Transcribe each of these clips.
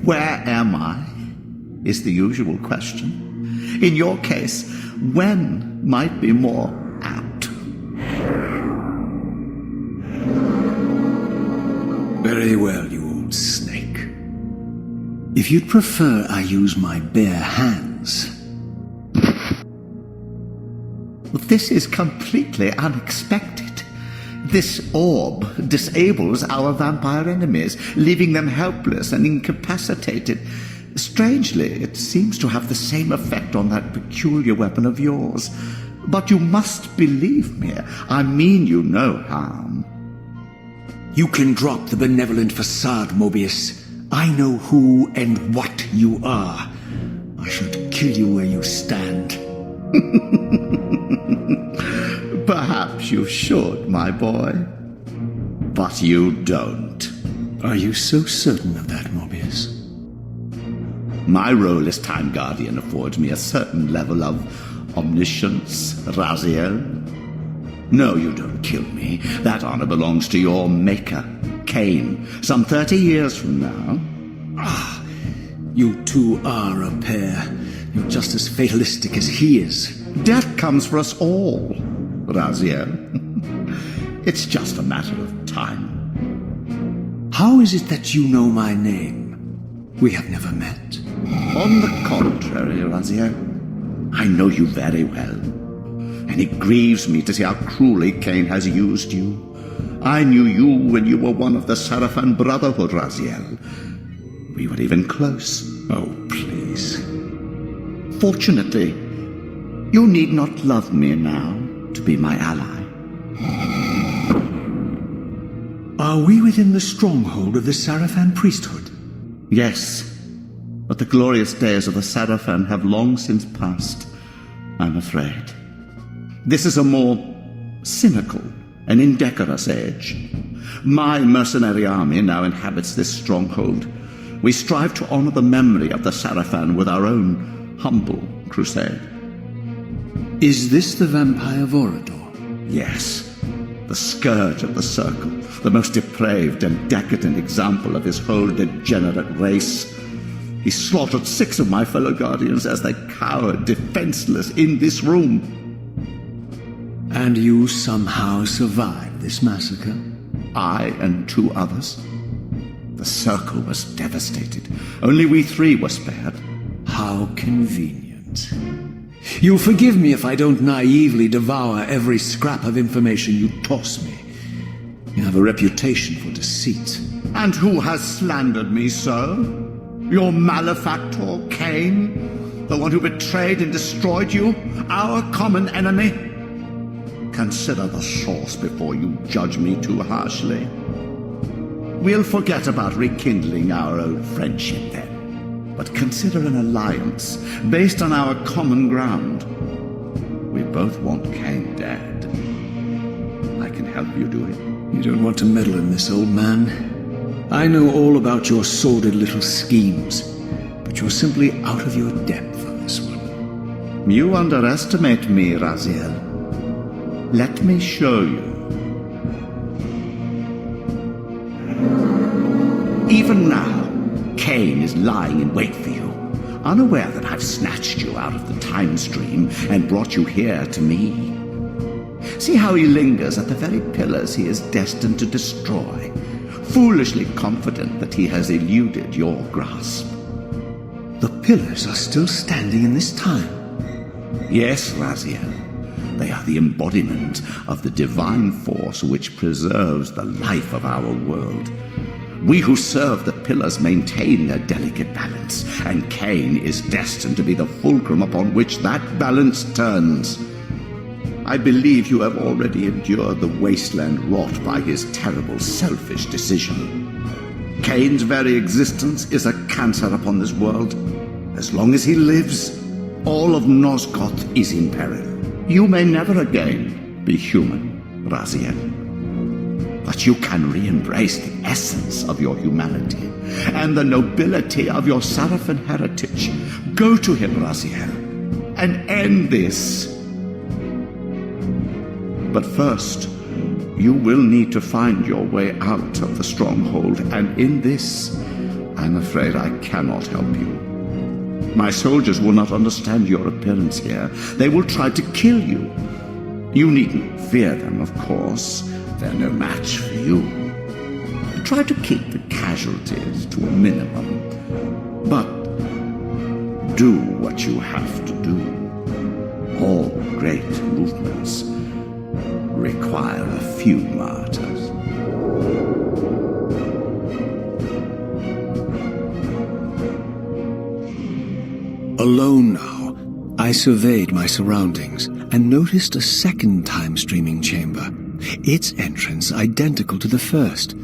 Where am I? Is the usual question. In your case, when might be more apt. Very well, you old snake. If you'd prefer I use my bare hands... This is completely unexpected. This orb disables our vampire enemies, leaving them helpless and incapacitated. Strangely, it seems to have the same effect on that peculiar weapon of yours. But you must believe me. I mean you no harm. You can drop the benevolent facade, Mobius. I know who and what you are. I should kill you where you stand. Perhaps you should, my boy. But you don't. Are you so certain of that, Mobius? My role as Time Guardian affords me a certain level of omniscience, Raziel. No, you don't kill me. That honor belongs to your maker, Kain, some 30 years from now. Ah, you two are a pair. You're just as fatalistic as he is. Death comes for us all, Raziel. It's just a matter of time. How is it that you know my name? We have never met. On the contrary, Raziel, I know you very well. And it grieves me to see how cruelly Kain has used you. I knew you when you were one of the Sarafan Brotherhood, Raziel. We were even close. Oh, please. Fortunately, you need not love me now to be my ally. Are we within the stronghold of the Sarafan priesthood? Yes, but the glorious days of the Sarafan have long since passed, I'm afraid. This is a more cynical and indecorous age. My mercenary army now inhabits this stronghold. We strive to honor the memory of the Sarafan with our own humble crusade. Is this the vampire Vorador? Yes, the scourge of the Circle, the most depraved and decadent example of his whole degenerate race. He slaughtered 6 of my fellow Guardians as they cowered defenseless in this room. And you somehow survived this massacre? I and 2 others. The Circle was devastated. Only we 3 were spared. How convenient. You'll forgive me if I don't naively devour every scrap of information you toss me. You have a reputation for deceit. And who has slandered me so? Your malefactor, Kain? The one who betrayed and destroyed you? Our common enemy? Consider the source before you judge me too harshly. We'll forget about rekindling our old friendship then. But consider an alliance based on our common ground. We both want Kain dead. I can help you do it. You don't want to meddle in this, old man. I know all about your sordid little schemes, but you're simply out of your depth on this one. You underestimate me, Raziel. Let me show you. Even now, Kain is lying in wait for you, unaware that I've snatched you out of the time stream and brought you here to me. See how he lingers at the very pillars he is destined to destroy, foolishly confident that he has eluded your grasp. The pillars are still standing in this time. Yes, Raziel. They are the embodiment of the divine force which preserves the life of our world. We who serve the pillars maintain their delicate balance, and Kain is destined to be the fulcrum upon which that balance turns. I believe you have already endured the wasteland wrought by his terrible, selfish decision. Kain's very existence is a cancer upon this world. As long as he lives, all of Nosgoth is in peril. You may never again be human, Raziel. But you can re-embrace the essence of your humanity and the nobility of your Sarafan heritage. Go to him, Raziel, and end this. But first, you will need to find your way out of the stronghold, and in this, I'm afraid I cannot help you. My soldiers will not understand your appearance here. They will try to kill you. You needn't fear them, of course. They're no match for you. Try to keep the casualties to a minimum. But do what you have to do. All great movements require a few martyrs. Alone now, I surveyed my surroundings and noticed a second time-streaming chamber. Its entrance identical to the first,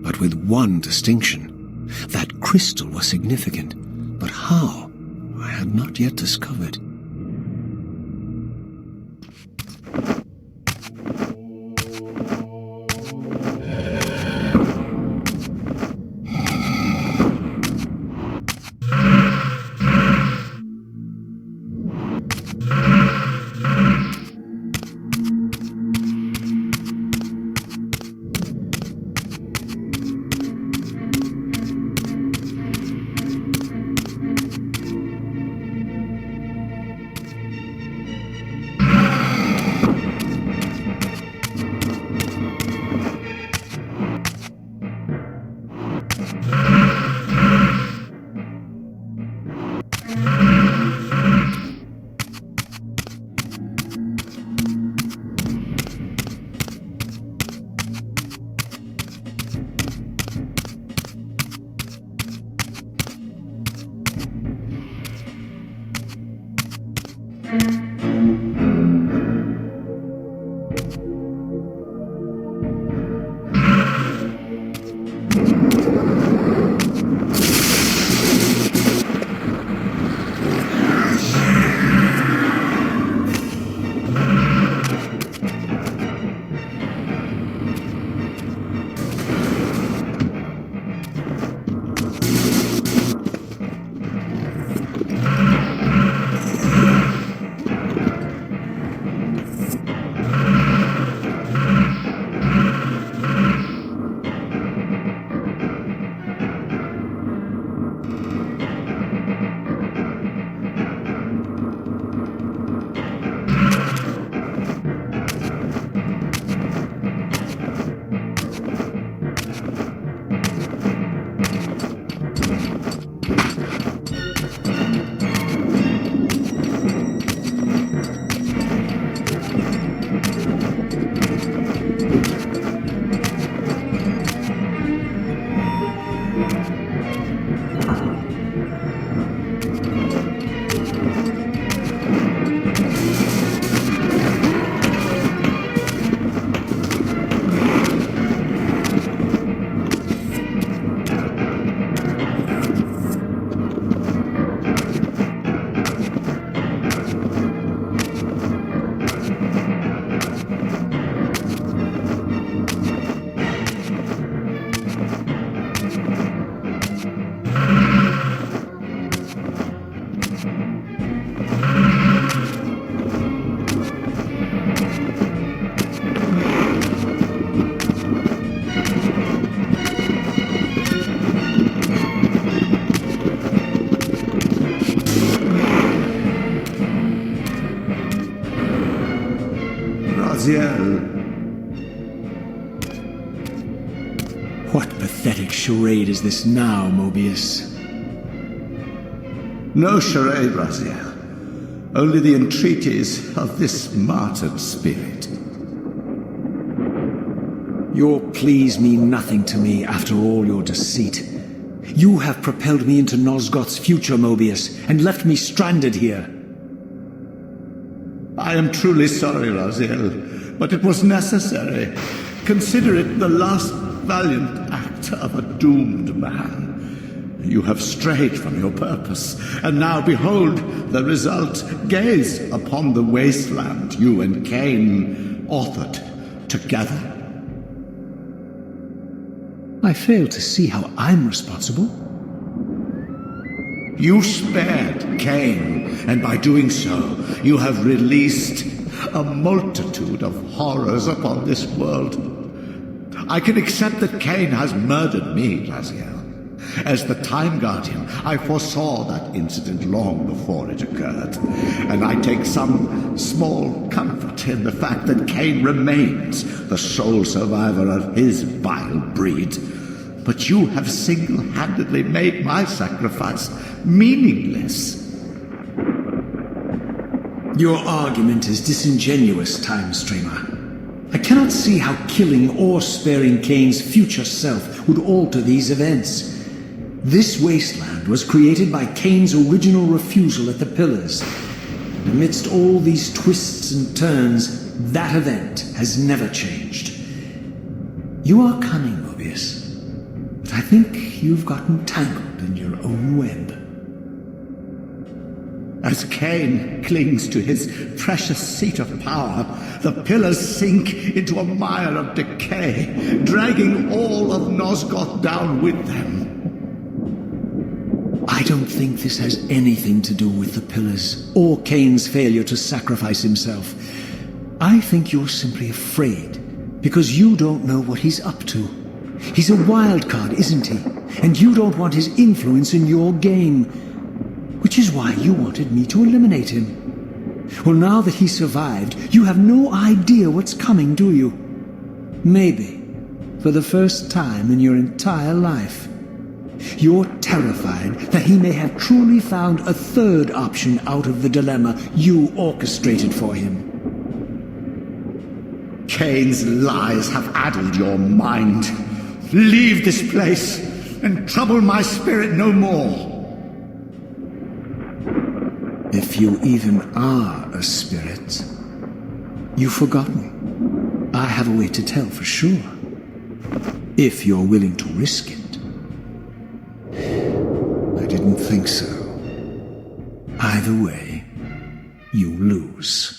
but with one distinction. That crystal was significant, but how, I had not yet discovered. What pathetic charade is this now, Mobius? No charade, Raziel. Only the entreaties of this martyred spirit. Your pleas mean nothing to me after all your deceit. You have propelled me into Nosgoth's future, Mobius, and left me stranded here. I am truly sorry, Raziel, but it was necessary. Consider it the last valiant act of a doomed man. You have strayed from your purpose, and now behold the result. Gaze upon the wasteland you and Kain authored together. I fail to see how I'm responsible. You spared Kain, and by doing so, you have released a multitude of horrors upon this world. I can accept that Kain has murdered me, Raziel, As the Time Guardian, I foresaw that incident long before it occurred, and I take some small comfort in the fact that Kain remains the sole survivor of his vile breed. But you have single-handedly made my sacrifice meaningless. Your argument is disingenuous, Time Streamer. I cannot see how killing or sparing Kain's future self would alter these events. This wasteland was created by Kain's original refusal at the Pillars. And amidst all these twists and turns, that event has never changed. You are cunning, Mobius, but I think you've gotten tangled in your own web. As Kain clings to his precious seat of power, the Pillars sink into a mire of decay, dragging all of Nosgoth down with them. I don't think this has anything to do with the Pillars, or Kain's failure to sacrifice himself. I think you're simply afraid, because you don't know what he's up to. He's a wild card, isn't he? And you don't want his influence in your game. Which is why you wanted me to eliminate him. Well, now that he survived, you have no idea what's coming, do you? Maybe, for the first time in your entire life. You're terrified that he may have truly found a third option out of the dilemma you orchestrated for him. Kain's lies have addled your mind. Leave this place and trouble my spirit no more. If you even are a spirit, you've forgotten. I have a way to tell for sure. If you're willing to risk it. I didn't think so. Either way, you lose.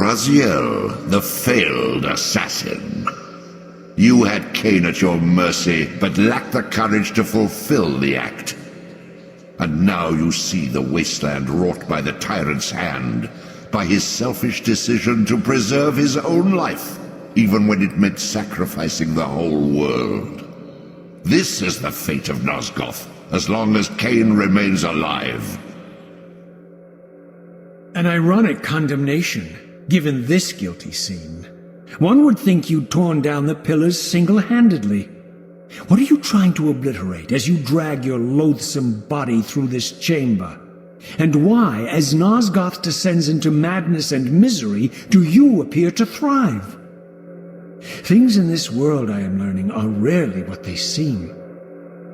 Raziel, the failed assassin. You had Kain at your mercy, but lacked the courage to fulfill the act. And now you see the wasteland wrought by the tyrant's hand, by his selfish decision to preserve his own life, even when it meant sacrificing the whole world. This is the fate of Nosgoth, as long as Kain remains alive. An ironic condemnation, given this guilty scene. One would think you'd torn down the pillars single-handedly. What are you trying to obliterate as you drag your loathsome body through this chamber? And why, as Nosgoth descends into madness and misery, do you appear to thrive? Things in this world, I am learning, are rarely what they seem.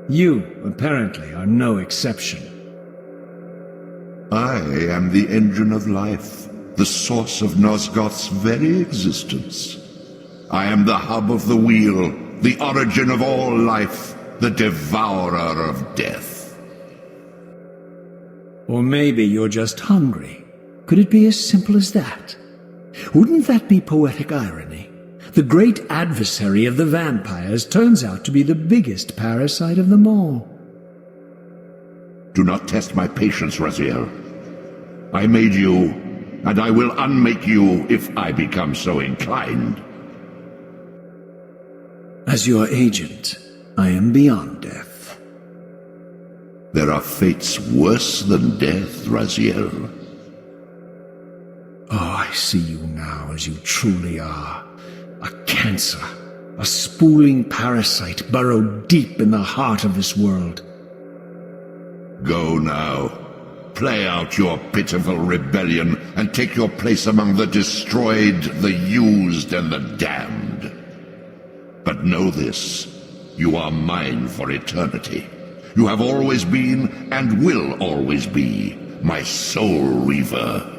You, apparently, are no exception. I am the engine of life, the source of Nosgoth's very existence. I am the hub of the wheel, the origin of all life, the devourer of death. Or maybe you're just hungry. Could it be as simple as that? Wouldn't that be poetic irony? The great adversary of the vampires turns out to be the biggest parasite of them all. Do not test my patience, Raziel. I made you, and I will unmake you if I become so inclined. As your agent, I am beyond death. There are fates worse than death, Raziel. Oh, I see you now as you truly are. A cancer, a spooling parasite burrowed deep in the heart of this world. Go now. Play out your pitiful rebellion and take your place among the destroyed, the used, and the damned. But know this, you are mine for eternity. You have always been, and will always be, my soul Reaver.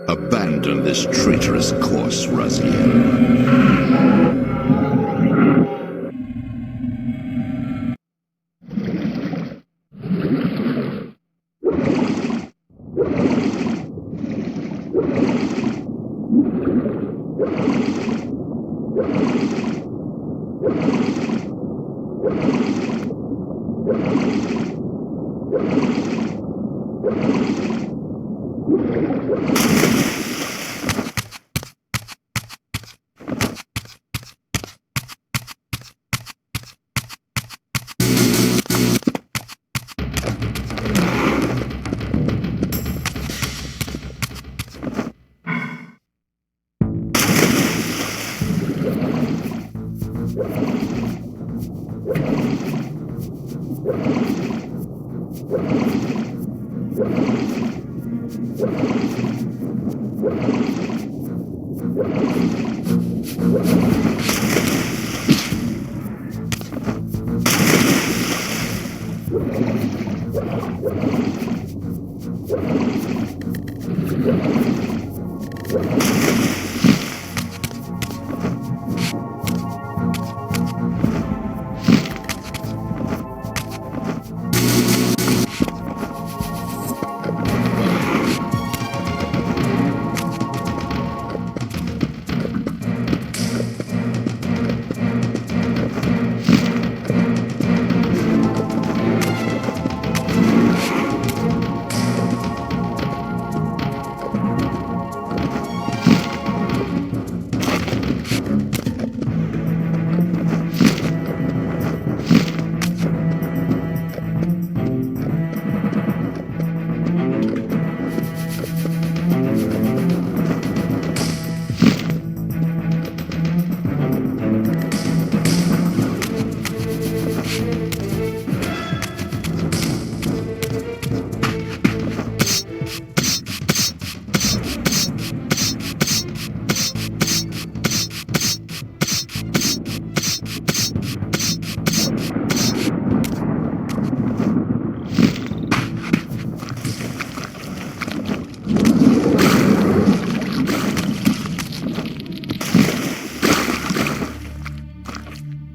Abandon this traitorous course, Raziel.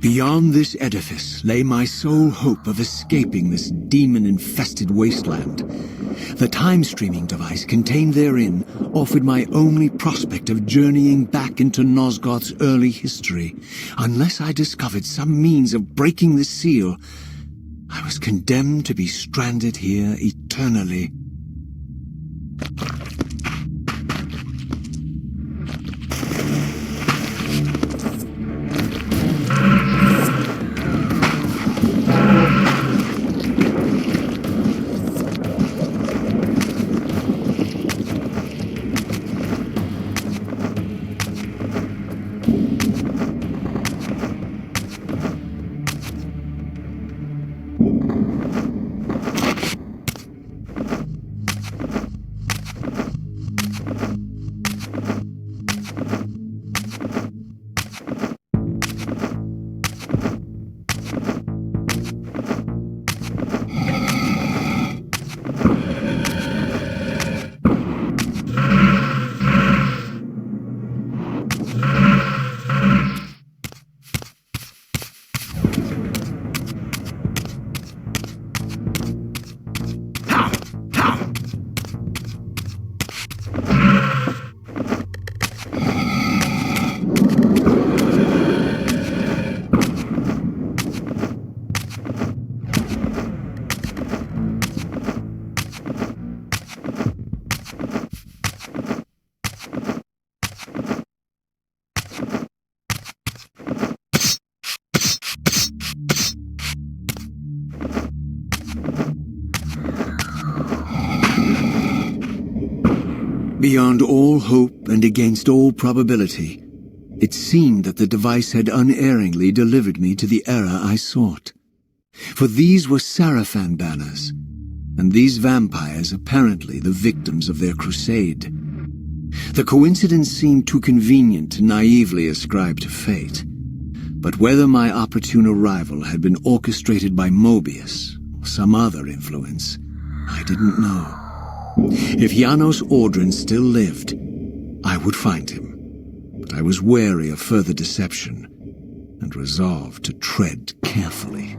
Beyond this edifice lay my sole hope of escaping this demon-infested wasteland. The time-streaming device contained therein offered my only prospect of journeying back into Nosgoth's early history. Unless I discovered some means of breaking the seal, I was condemned to be stranded here eternally. Beyond all hope and against all probability, it seemed that the device had unerringly delivered me to the era I sought. For these were Sarafan banners, and these vampires apparently the victims of their crusade. The coincidence seemed too convenient to naively ascribe to fate, but whether my opportune arrival had been orchestrated by Mobius or some other influence, I didn't know. If Janos Audrin still lived, I would find him, but I was wary of further deception and resolved to tread carefully.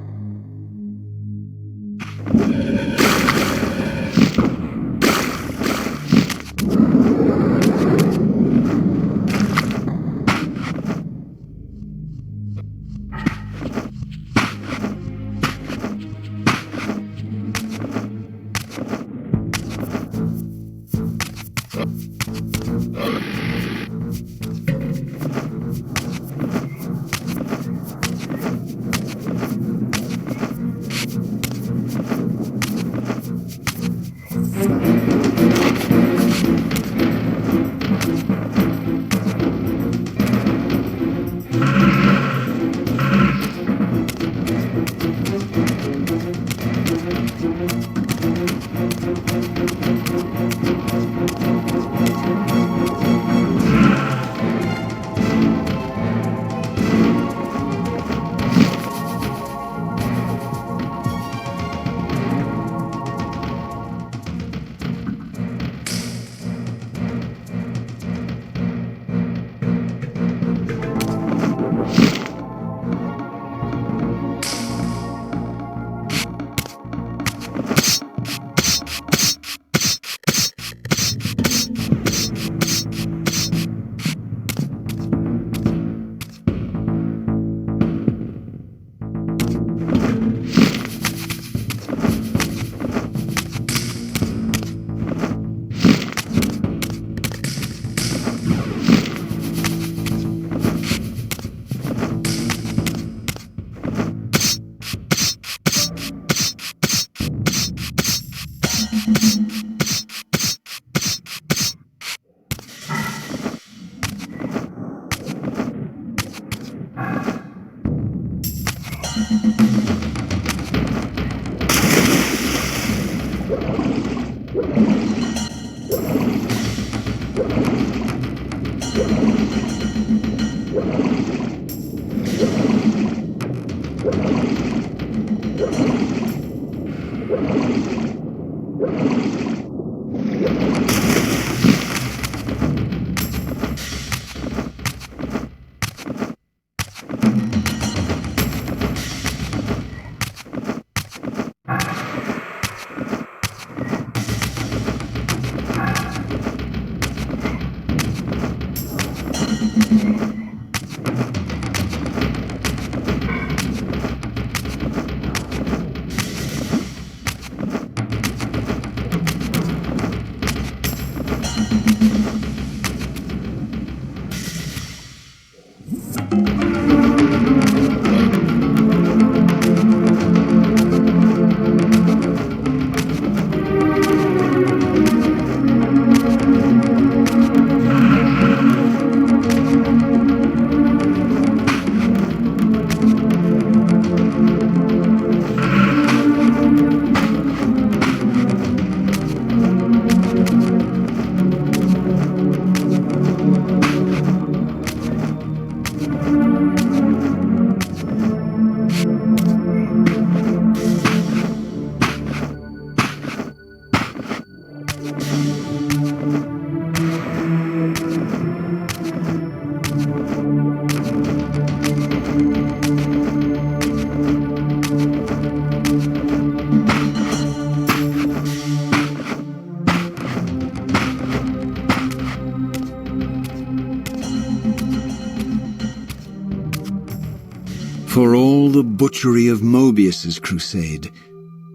the butchery of Mobius's crusade,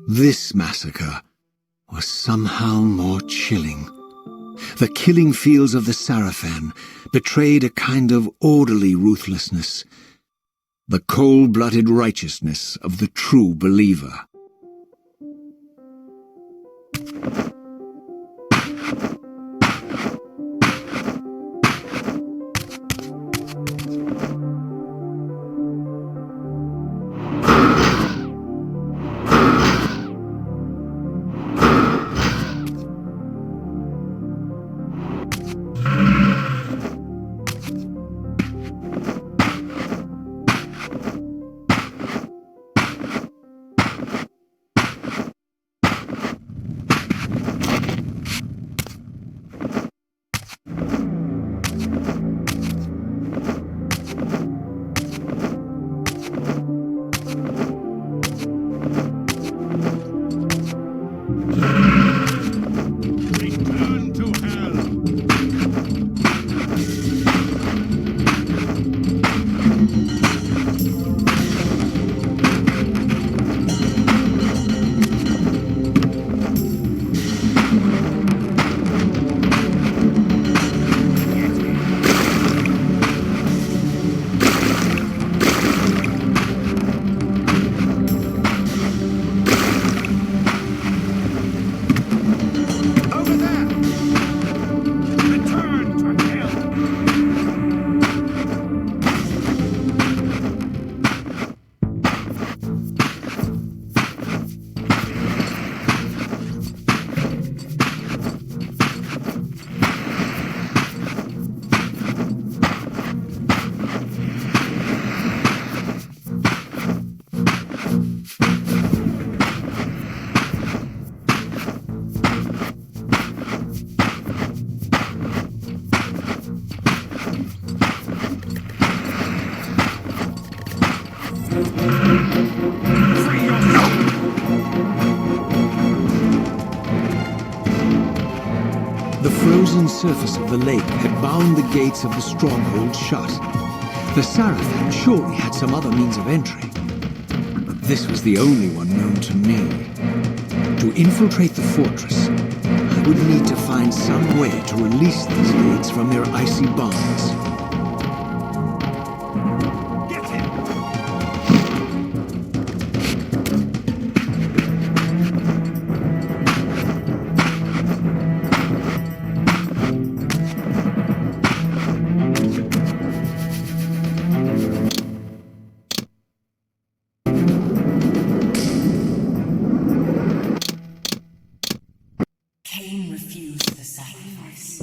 this massacre was somehow more chilling. The killing fields of the Sarafan betrayed a kind of orderly ruthlessness, the cold-blooded righteousness of the true believer. The frozen surface of the lake had bound the gates of the stronghold shut. The Sarafan surely had some other means of entry, but this was the only one known to me. To infiltrate the fortress, I would need to find some way to release these gates from their icy bonds. Kain refused the sacrifice.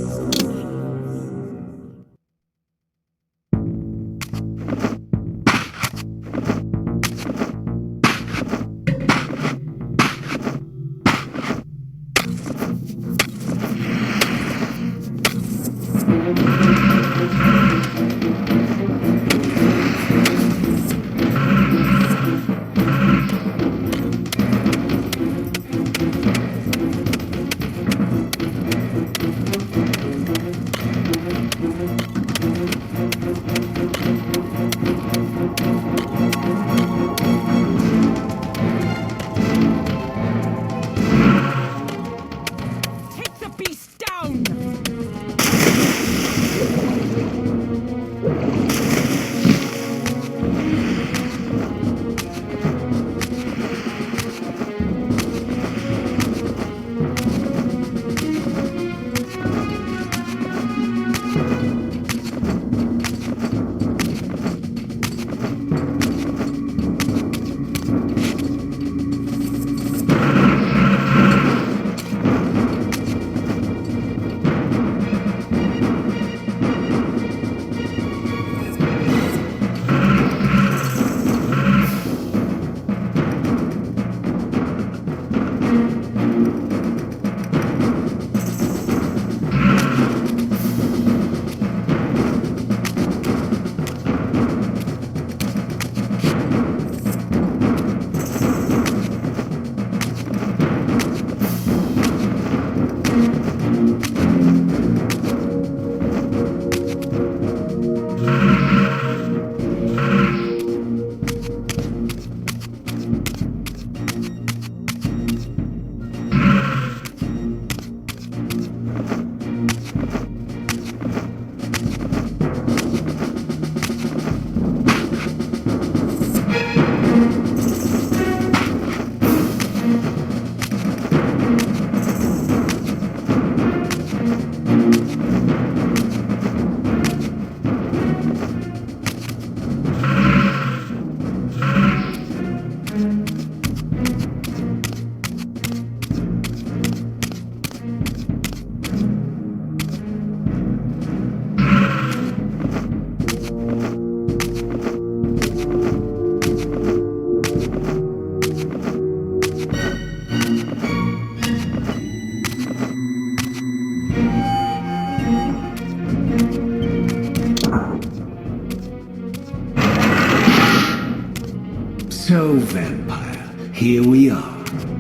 So, vampire, here we are.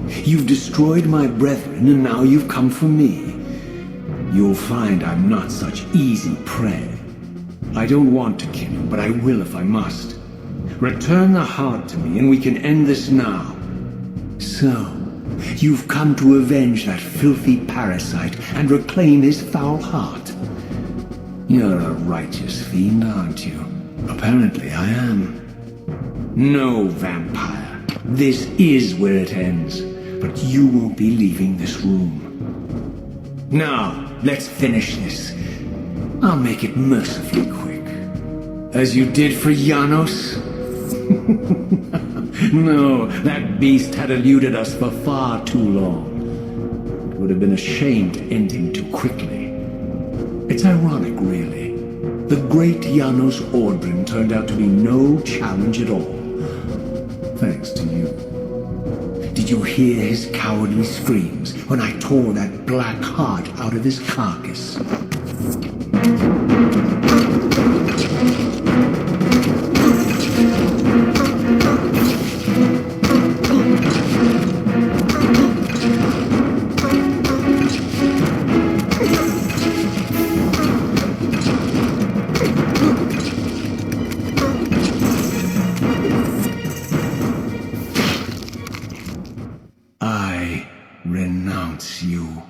You've destroyed my brethren, and now you've come for me. You'll find I'm not such easy prey. I don't want to kill you, but I will if I must. Return the heart to me, and we can end this now. So, you've come to avenge that filthy parasite and reclaim his foul heart. You're a righteous fiend, aren't you? Apparently I am. No, vampire. This is where it ends, but you won't be leaving this room. Now, let's finish this. I'll make it mercifully quick. As you did for Janos? No, that beast had eluded us for far too long. It would have been a shame to end him too quickly. It's ironic, really. The great Janos Ordrin turned out to be no challenge at all. Thanks to you. Did you hear his cowardly screams when I tore that black heart out of his carcass? I renounce you.